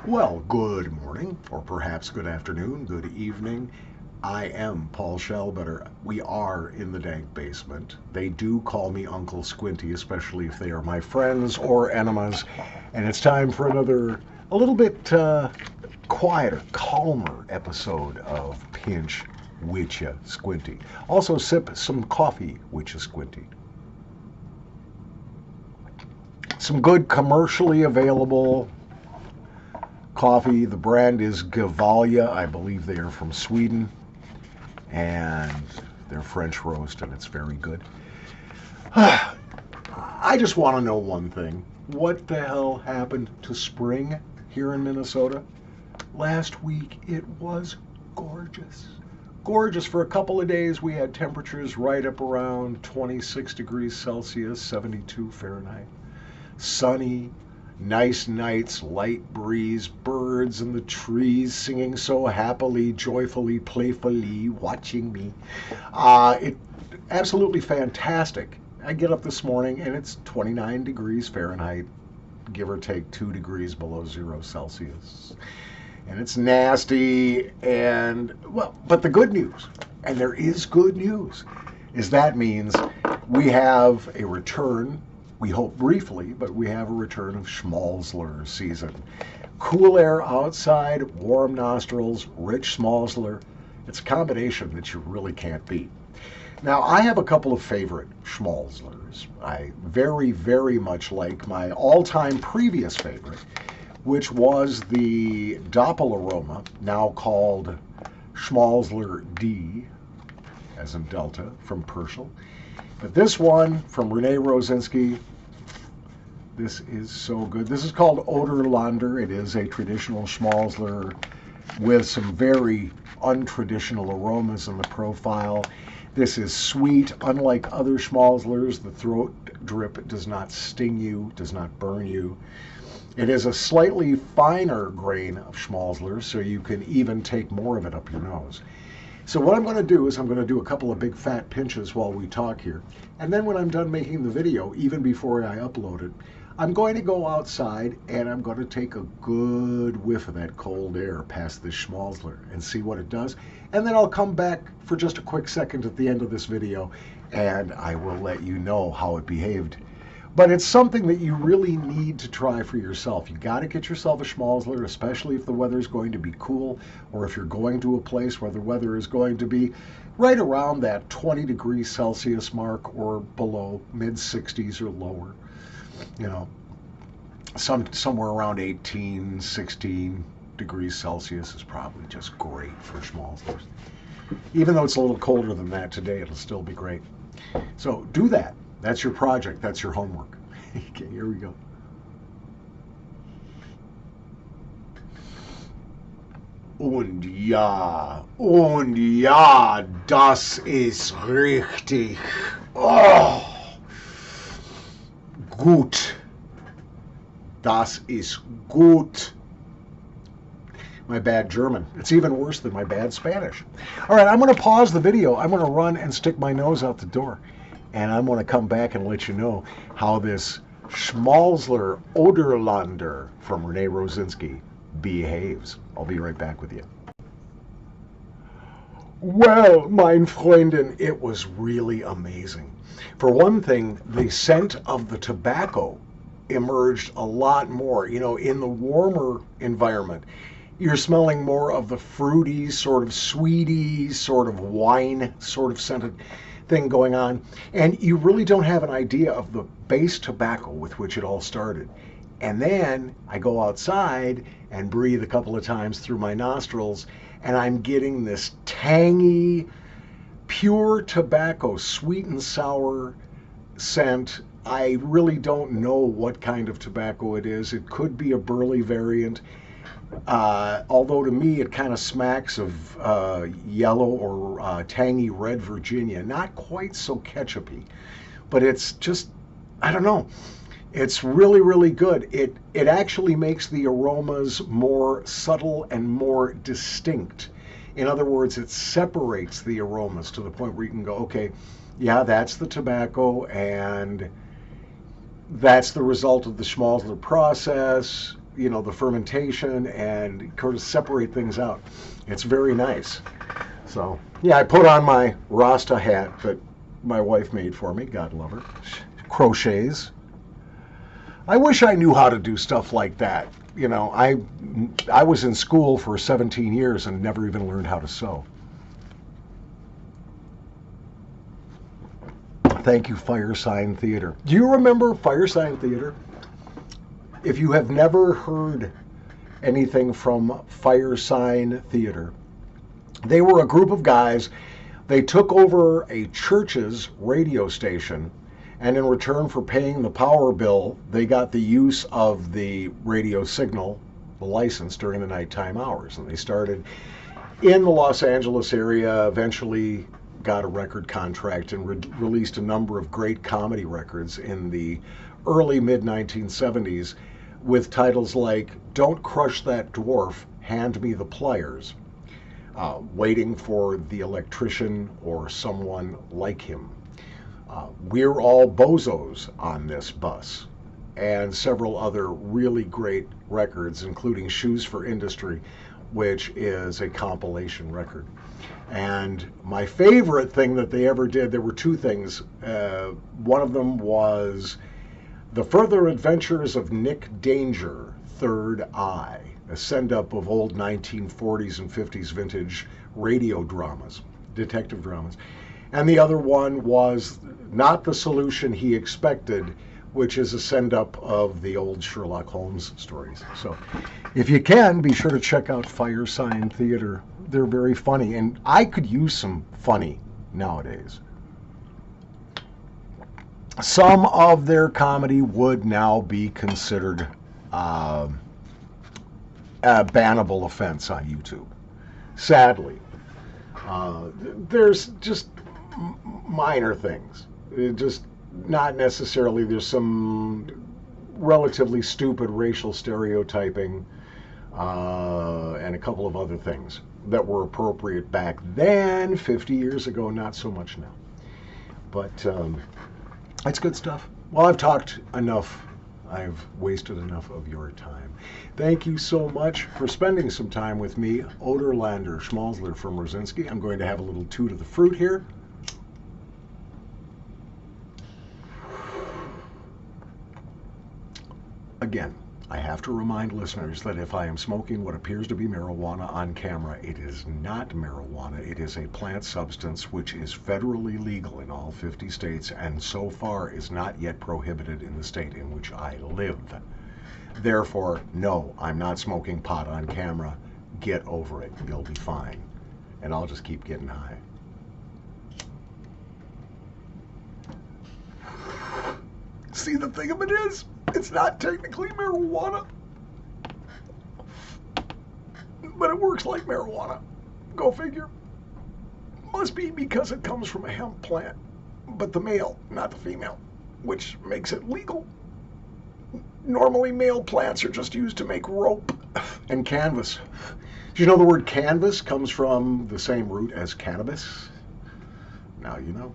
Well, good morning, or perhaps good afternoon, good evening. I am Paul Schmalzler. We are in the dank basement. They do call me Uncle Squinty, especially if they are my friends or enemas. And it's time for another, a little bit quieter, calmer episode of Pinch Witcha Squinty. Also, sip some coffee, Witcha Squinty. Some good commercially available coffee. The brand is Gevalia. I believe they are from Sweden. And they're French roast, and it's very good. I just want to know one thing. What the hell happened to spring here in Minnesota? Last week it was gorgeous. Gorgeous. For a couple of days we had temperatures right up around 26 degrees Celsius, 72 Fahrenheit. Sunny, nice nights, light breeze, birds in the trees singing so happily, joyfully, playfully, watching me. It absolutely fantastic. I get up this morning and it's 29 degrees Fahrenheit, give or take 2 degrees below 0 Celsius. And it's nasty, and well, but the good news, and there is good news, is that means we have a return. We hope briefly, but we have a return of Schmalzler season. Cool air outside, warm nostrils, rich Schmalzler. It's a combination that you really can't beat. Now, I have a couple of favorite Schmalzlers. I very, very much like my all-time previous favorite, which was the Doppelaroma, now called Schmalzler D, as in Delta, from Purcell. But this one from Rosinski, this is so good. This is called Oderlander. It is a traditional Schmalzler with some very untraditional aromas in the profile. This is sweet. Unlike other Schmalzlers, the throat drip does not sting you, does not burn you. It is a slightly finer grain of Schmalzler, so you can even take more of it up your nose. So what I'm going to do is I'm going to do a couple of big fat pinches while we talk here. And then when I'm done making the video, even before I upload it, I'm going to go outside and I'm going to take a good whiff of that cold air past this Schmalzler and see what it does. And then I'll come back for just a quick second at the end of this video and I will let you know how it behaved. But it's something that you really need to try for yourself. You got to get yourself a Schmalzler, especially if the weather is going to be cool, or if you're going to a place where the weather is going to be right around that 20 degrees Celsius mark or below, mid 60s or lower. You know, somewhere around 18, 16 degrees Celsius is probably just great for Schmalzlers. Even though it's a little colder than that today, it'll still be great. So do that. That's your project. That's your homework. Okay, here we go. Und ja, das ist richtig. Oh, gut. Das ist gut. My bad German. It's even worse than my bad Spanish. All right, I'm going to pause the video. I'm going to run and stick my nose out the door. And I'm going to come back and let you know how this Schmalzler Oderlander from Rosinski behaves. I'll be right back with you. Well, mein Freundin, it was really amazing. For one thing, the scent of the tobacco emerged a lot more. You know, in the warmer environment, you're smelling more of the fruity, sort of sweety, sort of wine, sort of scented thing going on, and you really don't have an idea of the base tobacco with which it all started. And then I go outside and breathe a couple of times through my nostrils, and I'm getting this tangy, pure tobacco, sweet and sour scent. I really don't know what kind of tobacco it is. It could be a burley variant. Although to me it kind of smacks of yellow or tangy red Virginia, not quite so ketchupy, but it's just, I don't know, it's really, really good. It actually makes the aromas more subtle and more distinct. In other words, it separates the aromas to the point where you can go, okay, yeah, that's the tobacco, and that's the result of the Schmalzler process. the fermentation and kind of separate things out. It's very nice. So, yeah, I put on my Rasta hat that my wife made for me. God love her. Crochets. I wish I knew how to do stuff like that. I was in school for 17 years and never even learned how to sew. Thank you, Fire Sign Theater. Do you remember Fire Sign Theater? If you have never heard anything from Fire Sign Theater, they were a group of guys. They took over a church's radio station, and in return for paying the power bill, they got the use of the radio signal, the license, during the nighttime hours. And they started in the Los Angeles area, eventually got a record contract and released a number of great comedy records in the early mid-1970s with titles like Don't Crush That Dwarf, Hand Me the Pliers, Waiting for the Electrician or Someone Like Him, We're All Bozos on This Bus, and several other really great records, including Shoes for Industry, which is a compilation record. And my favorite thing that they ever did, there were two things. One of them was The Further Adventures of Nick Danger, Third Eye, a send-up of old 1940s and 50s vintage radio dramas, detective dramas. And the other one was Not the Solution He Expected, which is a send-up of the old Sherlock Holmes stories. So if you can, be sure to check out Fire Sign Theater. They're very funny, and I could use some funny nowadays. Some of their comedy would now be considered a bannable offense on YouTube. Sadly, there's just minor things. Just not necessarily. There's some relatively stupid racial stereotyping and a couple of other things that were appropriate back then, 50 years ago, not so much now. But it's good stuff. Well, I've talked enough. I've wasted enough of your time. Thank you so much for spending some time with me, Oderlander, Schmalzler from Rosinski. I'm going to have a little toot of the fruit here. Again, I have to remind listeners that if I am smoking what appears to be marijuana on camera, it is not marijuana. It is a plant substance which is federally legal in all 50 states and so far is not yet prohibited in the state in which I live. Therefore, no, I'm not smoking pot on camera. Get over it. You'll be fine. And I'll just keep getting high. See, the thing of it is, it's not technically marijuana, but it works like marijuana. Go figure. Must be because it comes from a hemp plant, but the male, not the female, which makes it legal. Normally, male plants are just used to make rope and canvas. Do you know the word canvas comes from the same root as cannabis? Now you know.